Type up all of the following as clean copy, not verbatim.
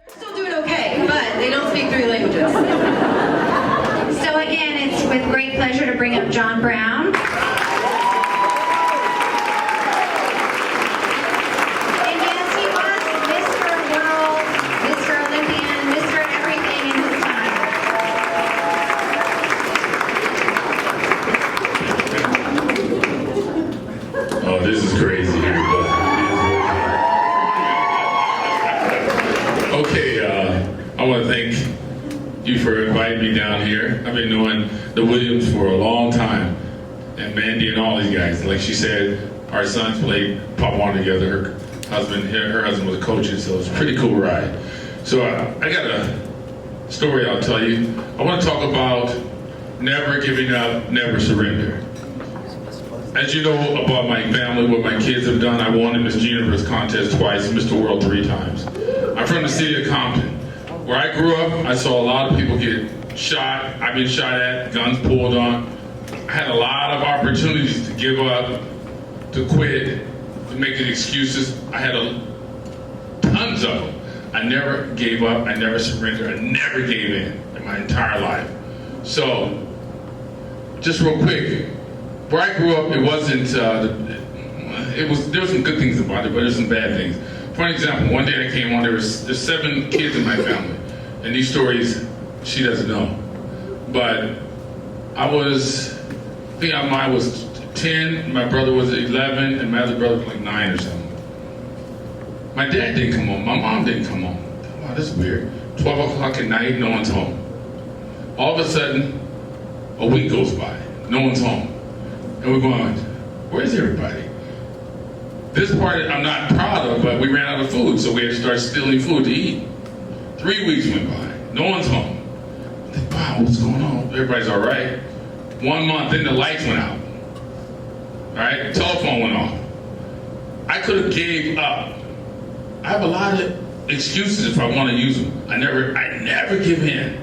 Still doing okay, but they don't speak 3 languages. So again, it's with great pleasure to bring up John Brown. And yes, he was Mr. World, Mr. Olympian, Mr. Everything in his time. Oh, this is crazy here, but okay, I want to thank you for inviting me down here. I've been knowing the Williams for a long time, and Mandy and all these guys. Like she said, our sons played Pop One together. Her husband was a coach, so it's a pretty cool ride. So I got a story I'll tell you. I want to talk about never giving up, never surrender. As you know about my family, what my kids have done, I won the Mr. Universe contest twice, Mr. World 3 times. I'm from the city of Compton. Where I grew up, I saw a lot of people get shot. I've been shot at, guns pulled on. I had a lot of opportunities to give up, to quit, to make excuses. I had tons of them. I never gave up, I never surrendered, I never gave in my entire life. So, just real quick, where I grew up, it wasn't, there were some good things about it, but there's some bad things. For an example, one day I came on, there's 7 kids in my family, and these stories she doesn't know. But I was 10, my brother was 11, and my other brother was like 9 or something. My dad didn't come home, my mom didn't come home. Wow, this is weird. 12 o'clock at night, no one's home. All of a sudden, a week goes by, no one's home. And we're going, where's everybody? This part I'm not proud of, but we ran out of food, so we had to start stealing food to eat. 3 weeks went by, no one's home. I think, wow, what's going on? Everybody's all right. 1 month, then the lights went out. All right, the telephone went off. I could have gave up. I have a lot of excuses if I want to use them. I never give in.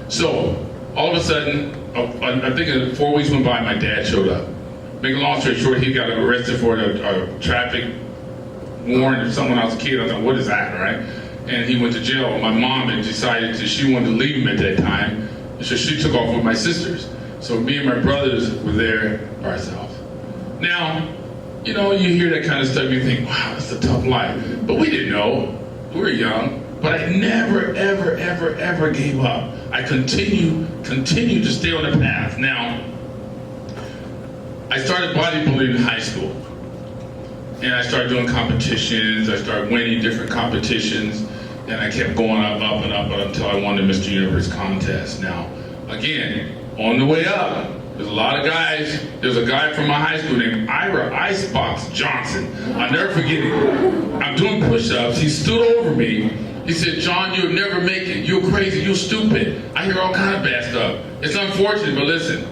So, all of a sudden, I think 4 weeks went by, my dad showed up. Make a long story short, he got arrested for a traffic warrant of someone else's kid. I thought, what is that, right? And he went to jail. My mom had decided that she wanted to leave him at that time, so she took off with my sisters. So me and my brothers were there by ourselves. Now, you know, you hear that kind of stuff, you think, wow, that's a tough life. But we didn't know. We were young. But I never, ever, ever, ever gave up. I continued to stay on the path. Now, I started bodybuilding in high school. And I started doing competitions. I started winning different competitions. And I kept going up and up until I won the Mr. Universe contest. Now, again, on the way up, there's a lot of guys. There's a guy from my high school named Ira Icebox Johnson. I'll never forget it. I'm doing push-ups. He stood over me. He said, John, you'll never make it. You're crazy. You're stupid. I hear all kind of bad stuff. It's unfortunate, but listen.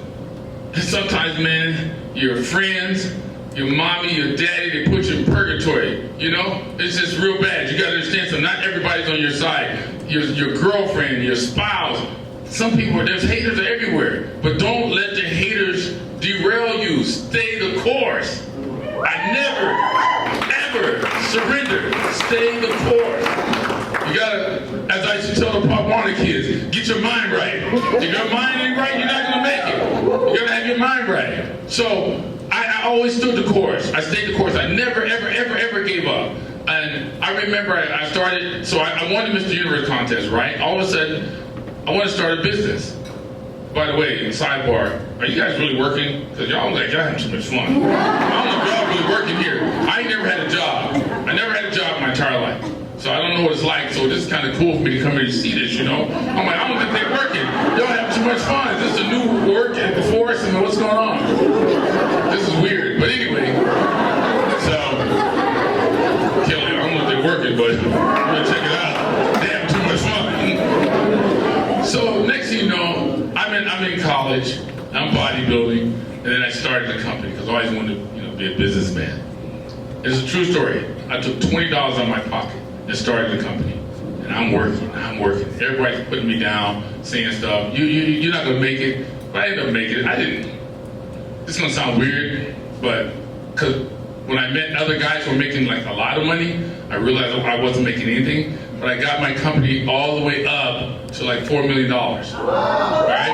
Sometimes, man, your friends, your mommy, your daddy, they put you in purgatory. You know? It's just real bad. You got to understand something. Not everybody's on your side. Your girlfriend, your spouse. Some people, there's haters everywhere. But don't let the haters derail you. Stay the course. I never, ever surrender. Stay the course. You gotta, as I used to tell the Pop Warner kids, get your mind right. If your mind ain't right, you're not gonna make it. You gotta have your mind right. So I always stood the course. I stayed the course. I never, ever, ever, ever gave up. And I remember I started, so I won the Mr. Universe contest, right? All of a sudden, I want to start a business. By the way, sidebar, are you guys really working? Because y'all having too much fun. I don't know if y'all really working here. I ain't never had a job. I never had a job my entire life. So I don't know what it's like, so this is kind of cool for me to come here to see this, you know? I'm like, I don't think they're working. Y'all have too much fun. Is this a new work at the force? And what's going on? This is weird. But anyway, so, Kelly, I don't know if they're working, but I'm gonna check it out. They have too much fun. So next thing you know, I'm in college, I'm bodybuilding, and then I started the company because I always wanted to, be a businessman. It's a true story. I took $20 out of my pocket and started the company. And I'm working. Everybody's putting me down, saying stuff. You're not gonna make it. But I ended up making it. I didn't. this is gonna sound weird, but because when I met other guys who were making like a lot of money, I realized I wasn't making anything. But I got my company all the way up to like $4 million. Right?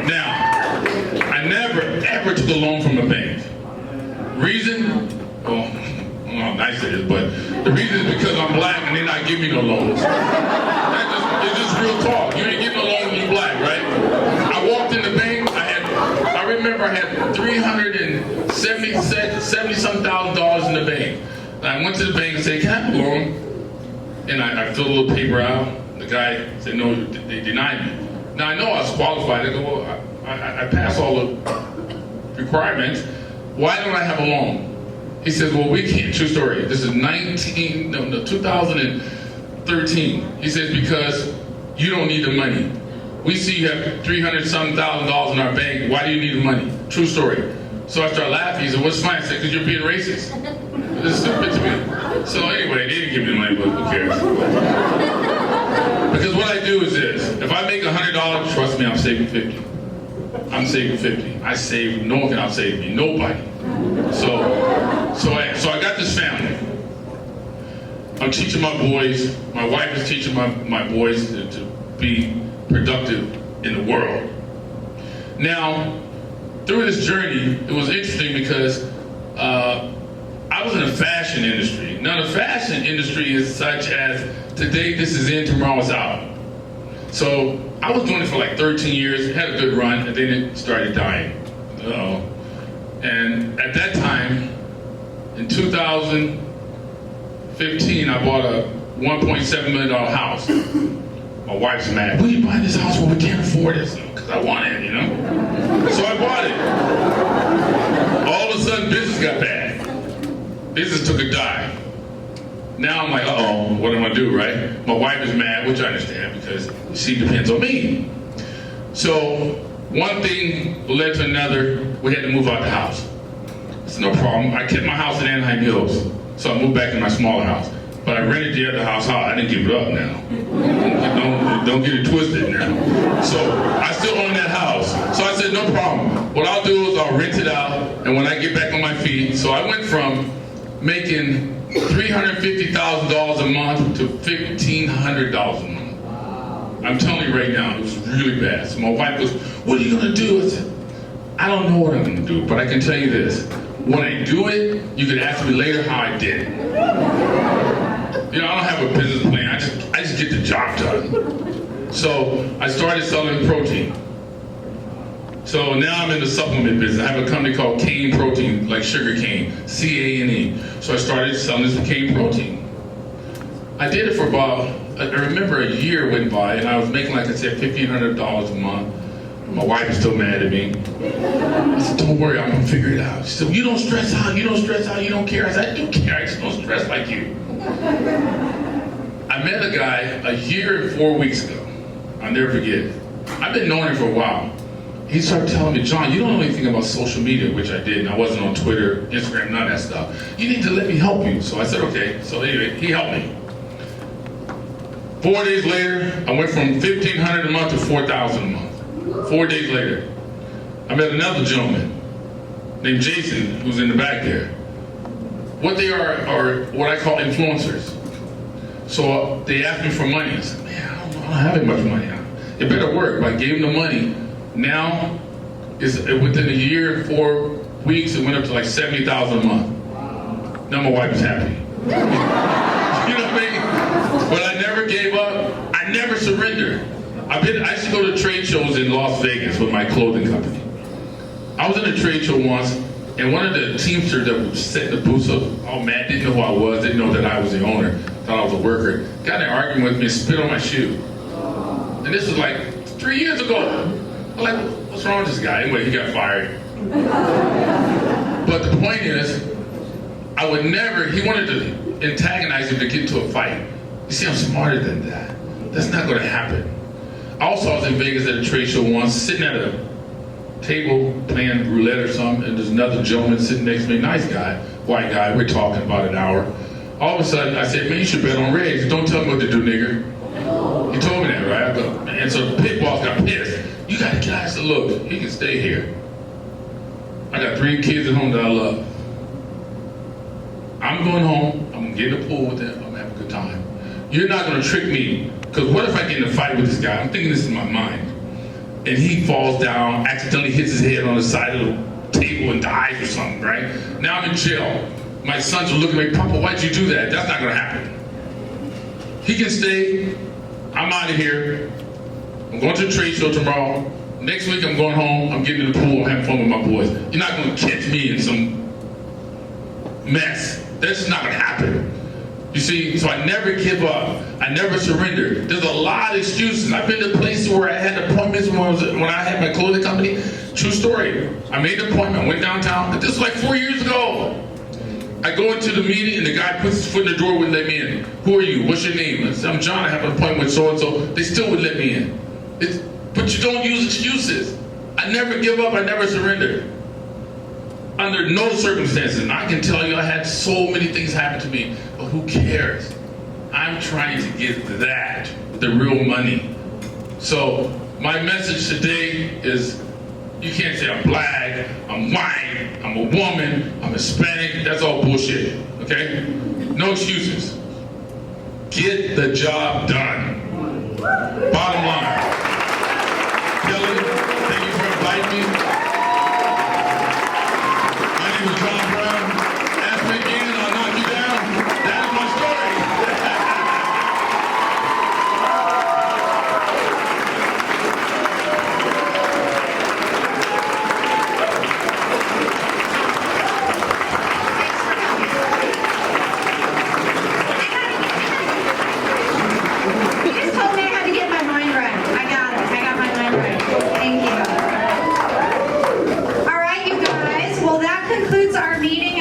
Now, I never ever took a loan from a bank. Reason? Well, I don't know how nice it is, but the reason is because I'm black and they're not giving me no loans. It's just real talk. You ain't getting no loan when you're black, right? I walked in the bank, I remember I had $370-some thousand in the bank. And I went to the bank and said, can I have a loan? And I filled a little paper out. The guy said, no, they denied me. Now I know I was qualified. I go, well, I passed all the requirements. Why don't I have a loan? He says, well, we can't. True story. This is 2013. He says, because you don't need the money. We see you have $300-some thousand in our bank. Why do you need the money? True story. So I started laughing. He said, what's fine? I said, because you're being racist. This is stupid to me. So anyway, they didn't give me the money, but who cares? Because what I do is this. If I make $100, trust me, I'm saving 50. I'm saving 50. I save, no one can outsave me. Nobody. So I got this family. I'm teaching my boys. My wife is teaching my boys to be productive in the world. Now, through this journey, it was interesting because I was in the fashion industry. Now, the fashion industry is such as today this is in, tomorrow it's out. So I was doing it for like 13 years, had a good run, and then it started dying. And at that time, in 2015, I bought a $1.7 million house. My wife's mad. What are you buying this house when we can't afford it? Because I want it, you know? So I bought it. All of a sudden, business got bad. Business took a dive. Now I'm like, uh-oh, what am I gonna do, right? My wife is mad, which I understand because she depends on me. So one thing led to another. We had to move out the house. It's no problem. I kept my house in Anaheim Hills, so I moved back to my smaller house. But I rented the other house out. I didn't give it up now. Don't get it twisted now. So I still own that house. So I said, no problem. What I'll do is I'll rent it out, and when I get back on my feet, so I went from making $350,000 a month to $1,500 a month. I'm telling you right now, it was really bad. So my wife goes, what are you gonna do? I said, I don't know what I'm gonna do, but I can tell you this. When I do it, you can ask me later how I did it. You know, I don't have a business plan. I just get the job done. So I started selling protein. So now I'm in the supplement business. I have a company called Cane Protein, like sugar cane, C-A-N-E. So I started selling this cane protein. I did it for about, I remember a year went by and I was making, like I said, $1,500 a month. My wife is still mad at me. I said, don't worry, I'm gonna figure it out. She said, you don't stress out, you don't stress out, you don't care. I said, I do care, I just don't stress like you. I met a guy a year and 4 weeks ago. I'll never forget it. I've been knowing him for a while. He started telling me, John, you don't know anything about social media, which I did, and I wasn't on Twitter, Instagram, none of that stuff. You need to let me help you. So I said, okay. So anyway, he helped me. 4 days later, I went from $1,500 a month to $4,000 a month. 4 days later, I met another gentleman named Jason, who's in the back there. What they are what I call influencers. So they asked me for money. I said, man, I don't have that much money. It better work. But I gave them the money. Now, within a year and 4 weeks, it went up to like $70,000 a month. Now my wife is happy. You know what I mean? But I never gave up. I never surrendered. I used to go to trade shows in Las Vegas with my clothing company. I was in a trade show once, and one of the teamsters that was setting the booths up, all mad, didn't know who I was, didn't know that I was the owner, thought I was a worker, got in an argument with me and spit on my shoe. And this was like 3 years ago. I'm like, what's wrong with this guy? Anyway, he got fired. But the point is, I would never, he wanted to antagonize him to get into a fight. You see, I'm smarter than that. That's not gonna happen. Also, I was in Vegas at a trade show once, sitting at a table playing roulette or something, and there's another gentleman sitting next to me, nice guy, white guy, we're talking about an hour. All of a sudden, I said, man, you should bet on Reds. Don't tell me what to do, nigger. He told me that, right? I go, man, so the pit boss got pissed. You gotta get out. I said, look, he can stay here. I got 3 kids at home that I love. I'm going home, I'm gonna get in the pool with them, I'm gonna have a good time. You're not gonna trick me, because what if I get in a fight with this guy? I'm thinking this in my mind. And he falls down, accidentally hits his head on the side of the table and dies or something, right? Now I'm in jail. My sons are looking at me, Papa, why'd you do that? That's not gonna happen. He can stay, I'm out of here. I'm going to the trade show tomorrow. Next week I'm going home, I'm getting in the pool, I'm having fun with my boys. You're not gonna catch me in some mess. That's just not gonna happen. You see, so I never give up. I never surrender. There's a lot of excuses. I've been to places where I had appointments when I had my clothing company. True story. I made an appointment, went downtown, but this was like 4 years ago. I go into the meeting and the guy puts his foot in the door, wouldn't let me in. Who are you? What's your name? I said, I'm John, I have an appointment with so-and-so. They still would let me in. But you don't use excuses. I never give up, I never surrender. Under no circumstances. And I can tell you I had so many things happen to me, but who cares? I'm trying to get that, the real money. So my message today is, you can't say I'm black, I'm white, I'm a woman, I'm Hispanic. That's all bullshit, okay? No excuses. Get the job done. Bottom line. Kelly, thank you for inviting me. My name is John Brown. Ask me again, I'll knock you down. That is my story. You just told me I had to get my mind right. I got it. I got my mind right. Thank you. All right, you guys. Well, that concludes our meeting.